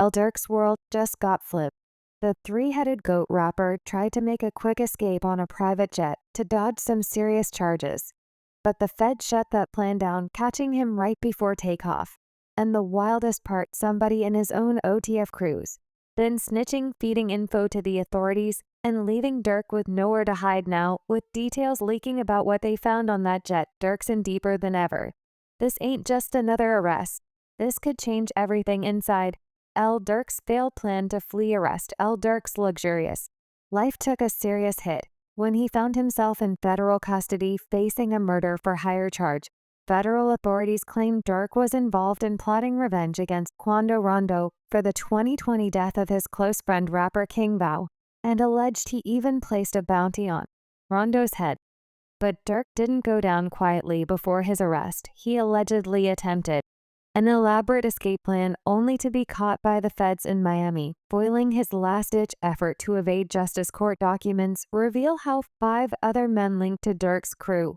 Lil Durk's world just got flipped. The three-headed goat rapper tried to make a quick escape on a private jet to dodge some serious charges. But the Fed shut that plan down, catching him right before takeoff. And the wildest part, somebody in his own OTF cruise. Then snitching, feeding info to the authorities, and leaving Durk with nowhere to hide now, with details leaking about what they found on that jet. Durk's in deeper than ever. This ain't just another arrest. This could change everything inside Lil Durk's failed plan to flee arrest. Lil Durk's luxurious life took a serious hit when he found himself in federal custody facing a murder-for-hire charge. Federal authorities claimed Durk was involved in plotting revenge against Quando Rondo for the 2020 death of his close friend rapper King Vo, and alleged he even placed a bounty on Rondo's head. But Durk didn't go down quietly before his arrest. He allegedly attempted an elaborate escape plan only to be caught by the feds in Miami, foiling his last-ditch effort to evade justice. Court documents reveal how 5 other men linked to Durk's crew.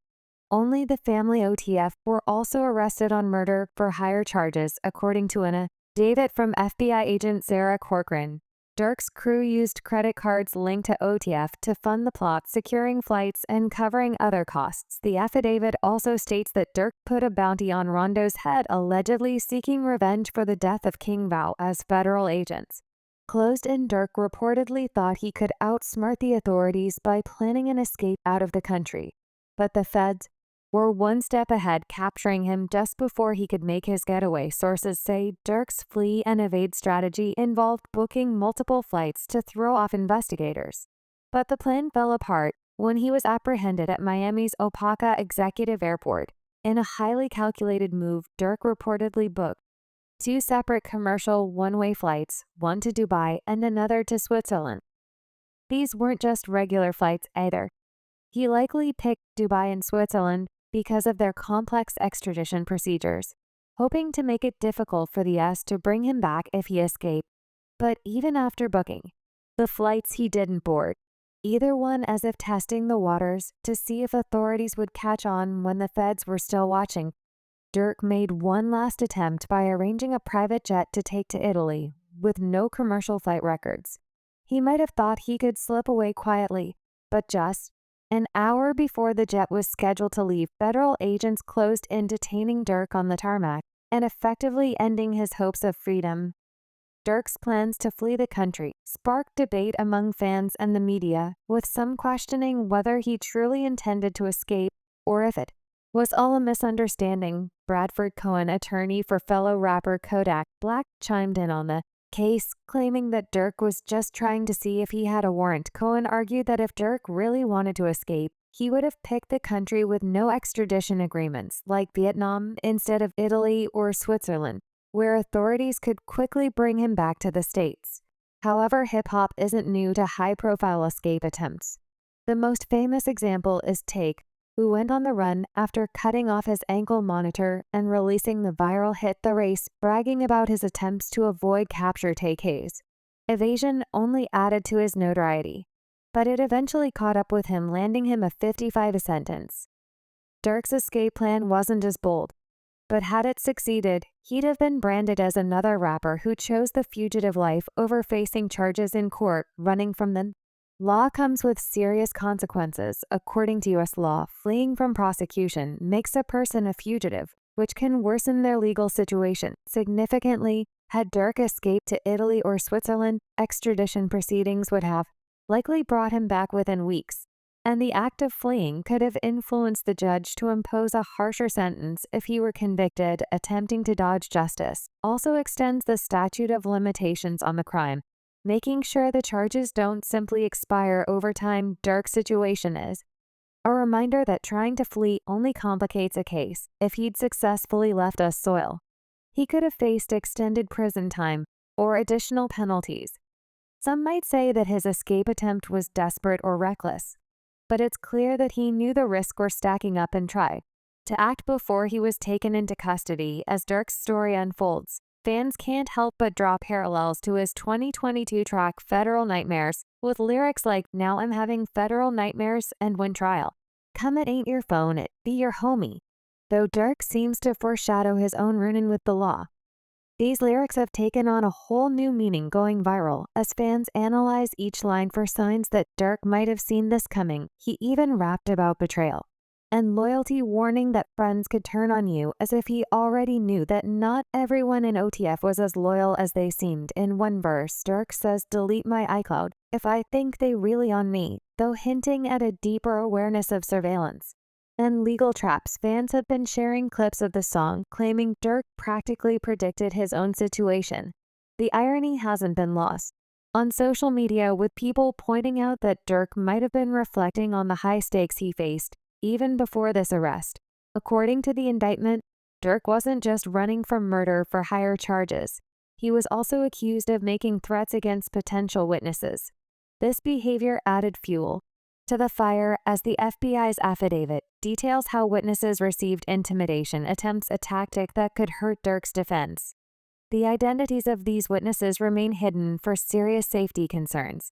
Only the family OTF were also arrested on murder-for-hire charges, according to an affidavit from FBI agent Sarah Corcoran. Durk's crew used credit cards linked to OTF to fund the plot, securing flights and covering other costs. The affidavit also states that Durk put a bounty on Rondo's head, allegedly seeking revenge for the death of King Vo as federal agents. Closed-in Durk reportedly thought he could outsmart the authorities by planning an escape out of the country. But the feds were one step ahead, capturing him just before he could make his getaway. Sources say Durk's flee and evade strategy involved booking multiple flights to throw off investigators. But the plan fell apart when he was apprehended at Miami's Opaka Executive Airport. In a highly calculated move, Durk reportedly booked 2 separate commercial one-way flights, one to Dubai and another to Switzerland. These weren't just regular flights either. He likely picked Dubai and Switzerland because of their complex extradition procedures, hoping to make it difficult for the US to bring him back if he escaped. But even after booking the flights, he didn't board either one, as if testing the waters to see if authorities would catch on when the feds were still watching. Durk made one last attempt by arranging a private jet to take to Italy with no commercial flight records. He might have thought he could slip away quietly, but just an hour before the jet was scheduled to leave, federal agents closed in, detaining Durk on the tarmac and effectively ending his hopes of freedom. Durk's plans to flee the country sparked debate among fans and the media, with some questioning whether he truly intended to escape or if it was all a misunderstanding. Bradford Cohen, attorney for fellow rapper Kodak Black, chimed in on the case, claiming that Durk was just trying to see if he had a warrant. Cohen argued that if Durk really wanted to escape, he would have picked the country with no extradition agreements, like Vietnam, instead of Italy or Switzerland, where authorities could quickly bring him back to the States. However, hip-hop isn't new to high-profile escape attempts. The most famous example is Take, who went on the run after cutting off his ankle monitor and releasing the viral hit The Race, bragging about his attempts to avoid capture. Take's evasion only added to his notoriety, but it eventually caught up with him, landing him a 55 sentence. Durk's escape plan wasn't as bold, but had it succeeded, he'd have been branded as another rapper who chose the fugitive life over facing charges in court. Running from the law comes with serious consequences. According to U.S. law, fleeing from prosecution makes a person a fugitive, which can worsen their legal situation significantly. Had Durk escaped to Italy or Switzerland, extradition proceedings would have likely brought him back within weeks, and the act of fleeing could have influenced the judge to impose a harsher sentence if he were convicted. Attempting to dodge justice also extends the statute of limitations on the crime, making sure the charges don't simply expire over time. Durk's situation is a reminder that trying to flee only complicates a case. If he'd successfully left us soil, he could have faced extended prison time or additional penalties. Some might say that his escape attempt was desperate or reckless, but it's clear that he knew the risks were stacking up and tried to act before he was taken into custody. As Durk's story unfolds, fans can't help but draw parallels to his 2022 track Federal Nightmares, with lyrics like "Now I'm having federal nightmares, and when trial come, it ain't your phone, it be your homie." Though Durk seems to foreshadow his own run-in with the law, These lyrics have taken on a whole new meaning, going viral as fans analyze each line for signs that Durk might have seen this coming. He even rapped about betrayal and loyalty, warning that friends could turn on you, as if he already knew that not everyone in OTF was as loyal as they seemed. In one verse, Durk says, "Delete my iCloud if I think they really on me," though hinting at a deeper awareness of surveillance and legal traps. Fans have been sharing clips of the song, claiming Durk practically predicted his own situation. The irony hasn't been lost on social media, with people pointing out that Durk might have been reflecting on the high stakes he faced even before this arrest. According to the indictment, Durk wasn't just running from murder for hire charges. He was also accused of making threats against potential witnesses. This behavior added fuel to the fire, as the FBI's affidavit details how witnesses received intimidation attempts, a tactic that could hurt Durk's defense. The identities of these witnesses remain hidden for serious safety concerns,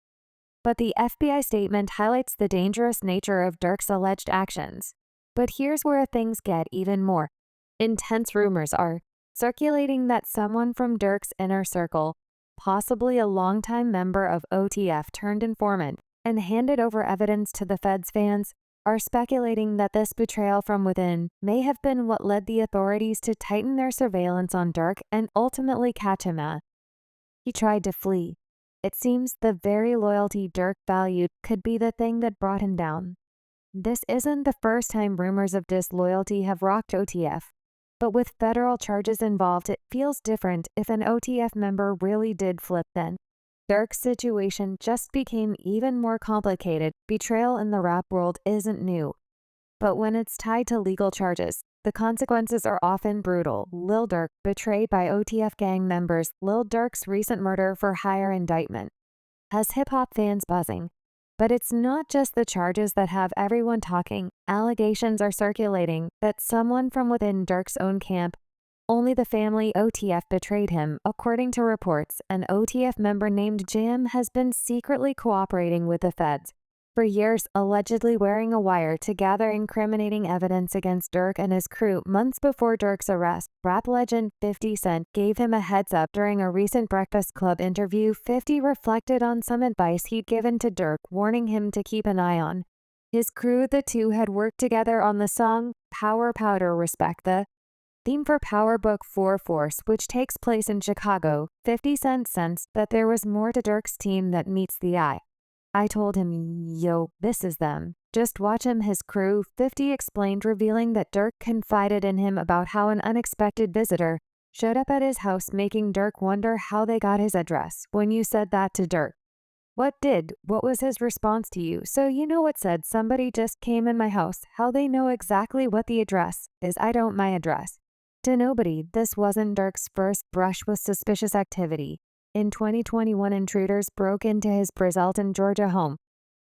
but the FBI statement highlights the dangerous nature of Durk's alleged actions. But here's where things get even more intense. Rumors are circulating that someone from Durk's inner circle, possibly a longtime member of OTF turned informant, and handed over evidence to the feds. Fans are speculating that this betrayal from within may have been what led the authorities to tighten their surveillance on Durk and ultimately catch him at. He tried to flee. It seems the very loyalty Durk valued could be the thing that brought him down. This isn't the first time rumors of disloyalty have rocked OTF, but with federal charges involved, it feels different. If an OTF member really did flip, then Durk's situation just became even more complicated. Betrayal in the rap world isn't new, but when it's tied to legal charges, the consequences are often brutal. Lil Durk betrayed by OTF gang members. Lil Durk's recent murder for hire indictment has hip-hop fans buzzing. But it's not just the charges that have everyone talking. Allegations are circulating that someone from within Durk's own camp, only the family OTF, betrayed him. According to reports, an OTF member named Jam has been secretly cooperating with the feds for years, allegedly wearing a wire to gather incriminating evidence against Durk and his crew. Months before Durk's arrest, rap legend 50 Cent gave him a heads up during a recent Breakfast Club interview. 50 reflected on some advice he'd given to Durk, warning him to keep an eye on his crew. The two had worked together on the song Power Powder Respect, the theme for Power Book 4 Force, which takes place in Chicago. 50 Cent sensed that there was more to Durk's team that meets the eye. "I told him, yo, this is them. Just watch him," his crew, 50 explained, revealing that Durk confided in him about how an unexpected visitor showed up at his house, making Durk wonder how they got his address. "When you said that to Durk, what was his response to you?" "So you know what said, somebody just came in my house. How they know exactly what the address is, I don't my address to nobody." This wasn't Durk's first brush with suspicious activity. In 2021, intruders broke into his Brazelton, Georgia home,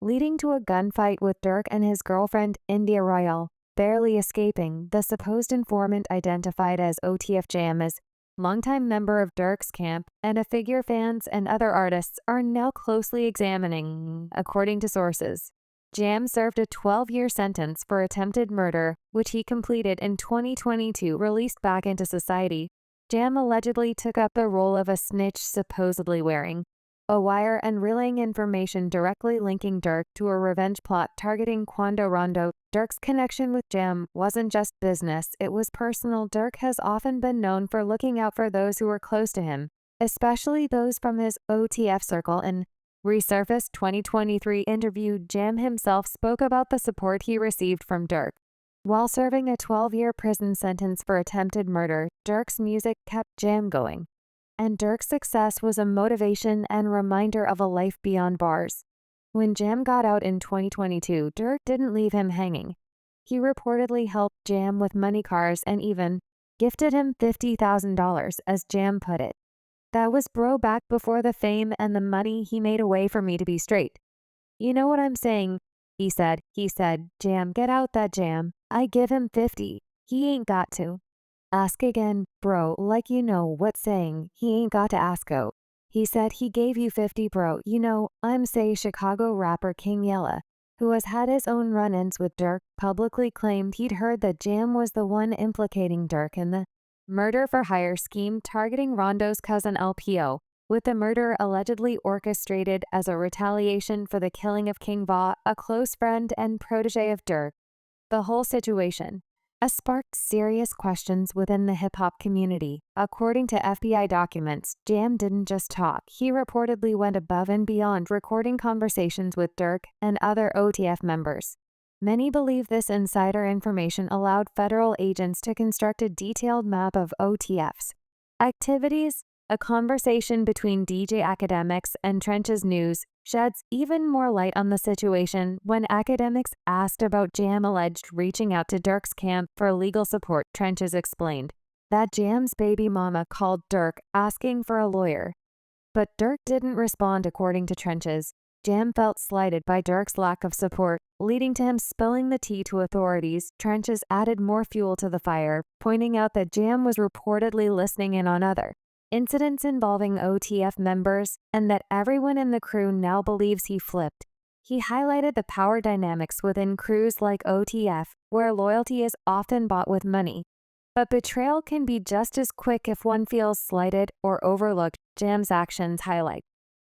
leading to a gunfight with Durk and his girlfriend, India Royale, barely escaping. The supposed informant, identified as OTF Jam, is longtime member of Durk's camp and a figure fans and other artists are now closely examining. According to sources, Jam served a 12-year sentence for attempted murder, which he completed in 2022. Released back into society, Jam allegedly took up the role of a snitch, supposedly wearing a wire and relaying information directly linking Durk to a revenge plot targeting Quando Rondo. Durk's connection with Jam wasn't just business, it was personal. Durk has often been known for looking out for those who were close to him, especially those from his OTF circle. In resurfaced 2023 interview, Jam himself spoke about the support he received from Durk. While serving a 12-year prison sentence for attempted murder, Durk's music kept Jam going, and Durk's success was a motivation and reminder of a life beyond bars. When Jam got out in 2022, Durk didn't leave him hanging. He reportedly helped Jam with money, cars, and even gifted him $50,000, as Jam put it. "That was bro back before the fame and the money he made away for me, to be straight. You know what I'm saying?" He said, "Jam, get out that Jam. I give him 50. He ain't got to ask again, bro, like you know what saying, he ain't got to ask out." He said he gave you 50, bro. You know, I'm say Chicago rapper King Yella, who has had his own run-ins with Durk, publicly claimed he'd heard that Jam was the one implicating Durk in the murder-for-hire scheme targeting Rondo's cousin LPO, with the murder allegedly orchestrated as a retaliation for the killing of King Va, a close friend and protege of Durk. The whole situation has sparked serious questions within the hip-hop community. According to FBI documents, Jam didn't just talk. He reportedly went above and beyond, recording conversations with Durk and other OTF members. Many believe this insider information allowed federal agents to construct a detailed map of OTF's activities. A conversation between DJ Academics and Trench's News sheds even more light on the situation when Academics asked about Jam alleged reaching out to Durk's camp for legal support. Trenches explained that Jam's baby mama called Durk asking for a lawyer, but Durk didn't respond. According to Trenches, Jam felt slighted by Durk's lack of support, leading to him spilling the tea to authorities. Trenches added more fuel to the fire, pointing out that Jam was reportedly listening in on other incidents involving OTF members and that everyone in the crew now believes he flipped. He highlighted the power dynamics within crews like OTF, where loyalty is often bought with money, but betrayal can be just as quick if one feels slighted or overlooked. Jam's actions highlight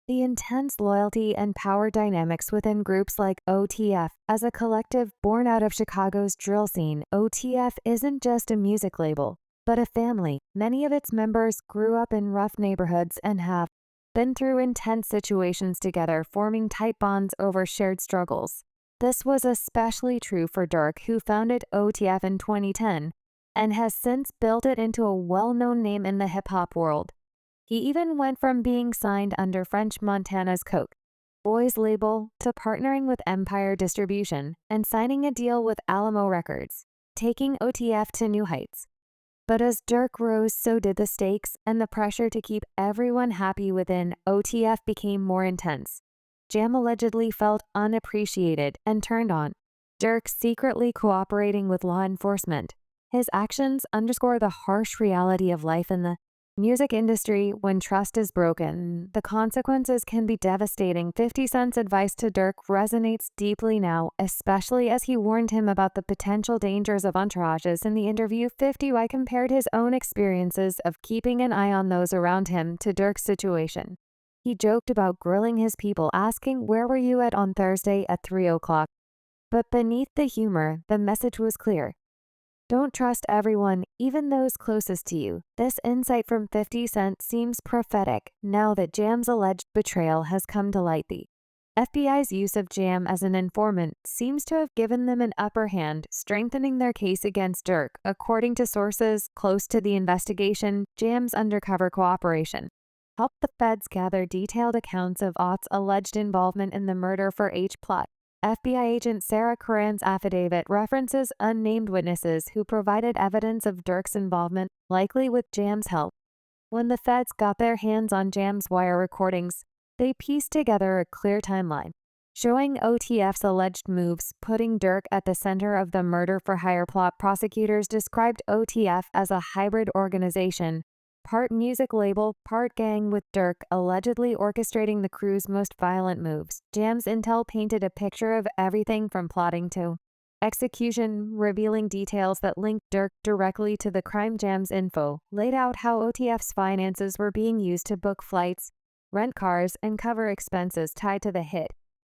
the intense loyalty and power dynamics within groups like OTF. As a collective born out of Chicago's drill scene, OTF isn't just a music label, but a family. Many of its members grew up in rough neighborhoods and have been through intense situations together, forming tight bonds over shared struggles. This was especially true for Durk, who founded OTF in 2010 and has since built it into a well-known name in the hip-hop world. He even went from being signed under French Montana's Coke Boys label to partnering with Empire Distribution and signing a deal with Alamo Records, taking OTF to new heights. But as Durk rose, so did the stakes, and the pressure to keep everyone happy within OTF became more intense. Jam allegedly felt unappreciated and turned on Durk secretly cooperating with law enforcement. His actions underscore the harsh reality of life in the music industry. When trust is broken, the consequences can be devastating. 50 Cent's advice to Durk resonates deeply now, especially as he warned him about the potential dangers of entourages. In the interview, 50 compared his own experiences of keeping an eye on those around him to Durk's situation. He joked about grilling his people, asking, "Where were you at on Thursday at 3 o'clock? But beneath the humor, the message was clear. Don't trust everyone, even those closest to you. This insight from 50 Cent seems prophetic now that Jam's alleged betrayal has come to light. The FBI's use of Jam as an informant seems to have given them an upper hand, strengthening their case against Durk. According to sources close to the investigation, Jam's undercover cooperation helped the feds gather detailed accounts of Ott's alleged involvement in the murder for H plot. FBI agent Sarah Curran's affidavit references unnamed witnesses who provided evidence of Durk's involvement, likely with Jam's help. When the feds got their hands on Jam's wire recordings, they pieced together a clear timeline, showing OTF's alleged moves, putting Durk at the center of the murder-for-hire plot. Prosecutors described OTF as a hybrid organization, part music label, part gang, with Durk allegedly orchestrating the crew's most violent moves. Jam's intel painted a picture of everything from plotting to execution, revealing details that linked Durk directly to the crime. Jam's info laid out how OTF's finances were being used to book flights, rent cars, and cover expenses tied to the hit.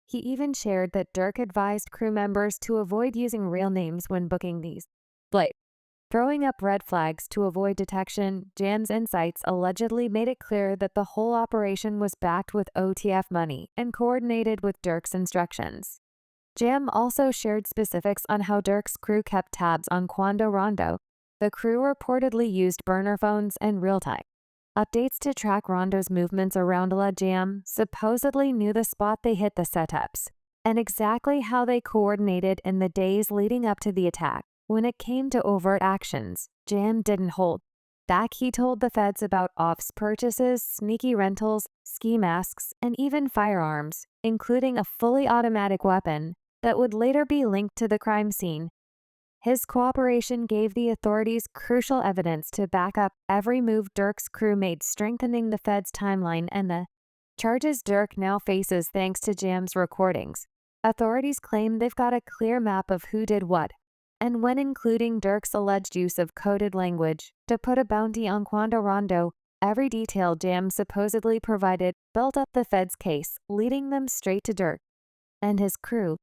He even shared that Durk advised crew members to avoid using real names when booking these flights, throwing up red flags to avoid detection. Jam's insights allegedly made it clear that the whole operation was backed with OTF money and coordinated with Durk's instructions. Jam also shared specifics on how Durk's crew kept tabs on Quando Rondo. The crew reportedly used burner phones and real-time updates to track Rondo's movements around La. Jam supposedly knew the spot they hit the setups and exactly how they coordinated in the days leading up to the attack. When it came to overt actions, Jam didn't hold back. He told the feds about Off's purchases, sneaky rentals, ski masks, and even firearms, including a fully automatic weapon that would later be linked to the crime scene. His cooperation gave the authorities crucial evidence to back up every move Durk's crew made, strengthening the feds' timeline and the charges Durk now faces thanks to Jam's recordings. Authorities claim they've got a clear map of who did what, And when including Durk's alleged use of coded language to put a bounty on Quando Rondo, every detail Jam supposedly provided built up the feds' case, leading them straight to Durk and his crew.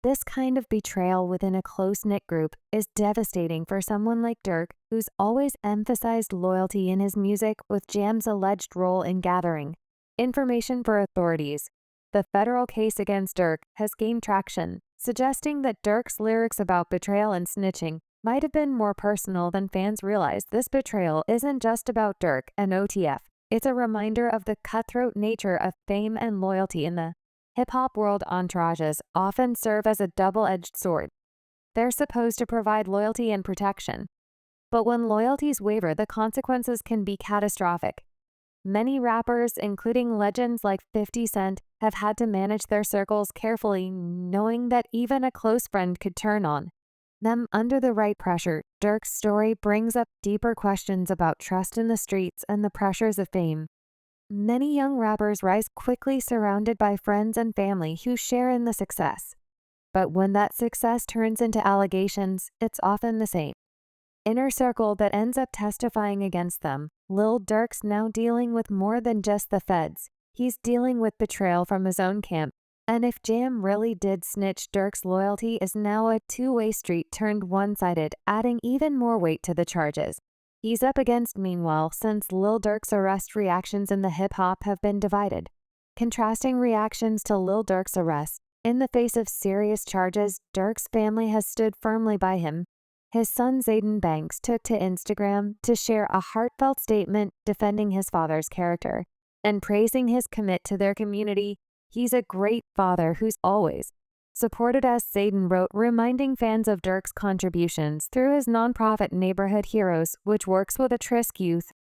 This kind of betrayal within a close-knit group is devastating for someone like Durk, who's always emphasized loyalty in his music, with Jam's alleged role in gathering information for authorities. The federal case against Durk has gained traction, suggesting that Durk's lyrics about betrayal and snitching might have been more personal than fans realize. This betrayal isn't just about Durk and OTF. It's a reminder of the cutthroat nature of fame and loyalty in the hip-hop world. Entourages often serve as a double-edged sword. They're supposed to provide loyalty and protection, but when loyalties waver, the consequences can be catastrophic. Many rappers, including legends like 50 Cent, have had to manage their circles carefully, knowing that even a close friend could turn on them under the right pressure. Durk's story brings up deeper questions about trust in the streets and the pressures of fame. Many young rappers rise quickly, surrounded by friends and family who share in the success. But when that success turns into allegations, it's often the same inner circle that ends up testifying against them. Lil Durk's now dealing with more than just the feds. He's dealing with betrayal from his own camp. And if Jam really did snitch, Durk's loyalty is now a two-way street turned one-sided, adding even more weight to the charges he's up against. Meanwhile, since Lil Durk's arrest, reactions in the hip-hop have been divided. Contrasting reactions to Lil Durk's arrest. In the face of serious charges, Durk's family has stood firmly by him. His son Zayden Banks took to Instagram to share a heartfelt statement defending his father's character and praising his commit to their community. He's a great father who's always supported us, Zayden wrote, reminding fans of Durk's contributions through his nonprofit Neighborhood Heroes, which works with at-risk youth.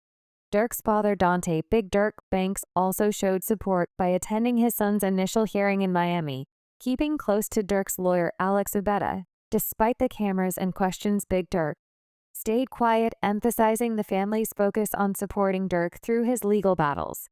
Durk's father, Dante "Big Durk" Banks, also showed support by attending his son's initial hearing in Miami, keeping close to Durk's lawyer, Alex Ubeda. Despite the cameras and questions, Big Durk stayed quiet, emphasizing the family's focus on supporting Durk through his legal battles.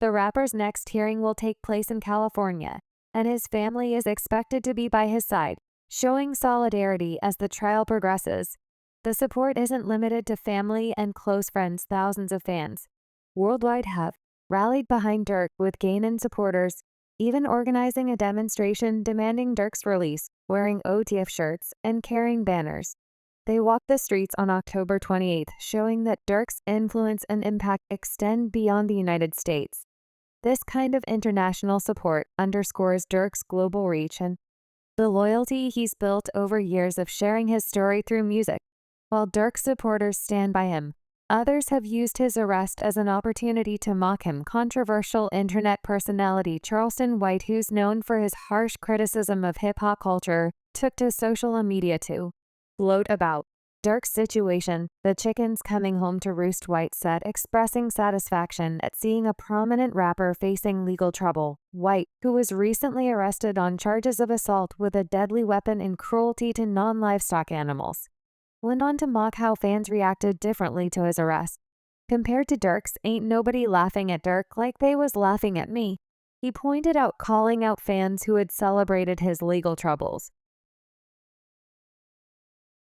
The rapper's next hearing will take place in California, and his family is expected to be by his side, showing solidarity as the trial progresses. The support isn't limited to family and close friends. Thousands of fans worldwide have rallied behind Durk, with Ghanaian supporters even organizing a demonstration demanding Durk's release, wearing OTF shirts and carrying banners. They walked the streets on October 28th, showing that Durk's influence and impact extend beyond the United States. This kind of international support underscores Durk's global reach and the loyalty he's built over years of sharing his story through music. While Durk's supporters stand by him, others have used his arrest as an opportunity to mock him. Controversial internet personality Charleston White, who's known for his harsh criticism of hip-hop culture, took to social media to gloat about Durk's situation. "The chickens coming home to roost," White said, expressing satisfaction at seeing a prominent rapper facing legal trouble. White, who was recently arrested on charges of assault with a deadly weapon and cruelty to non-livestock animals, went on to mock how fans reacted differently to his arrest. Compared to Durk's, "Ain't nobody laughing at Durk like they was laughing at me," he pointed out, calling out fans who had celebrated his legal troubles.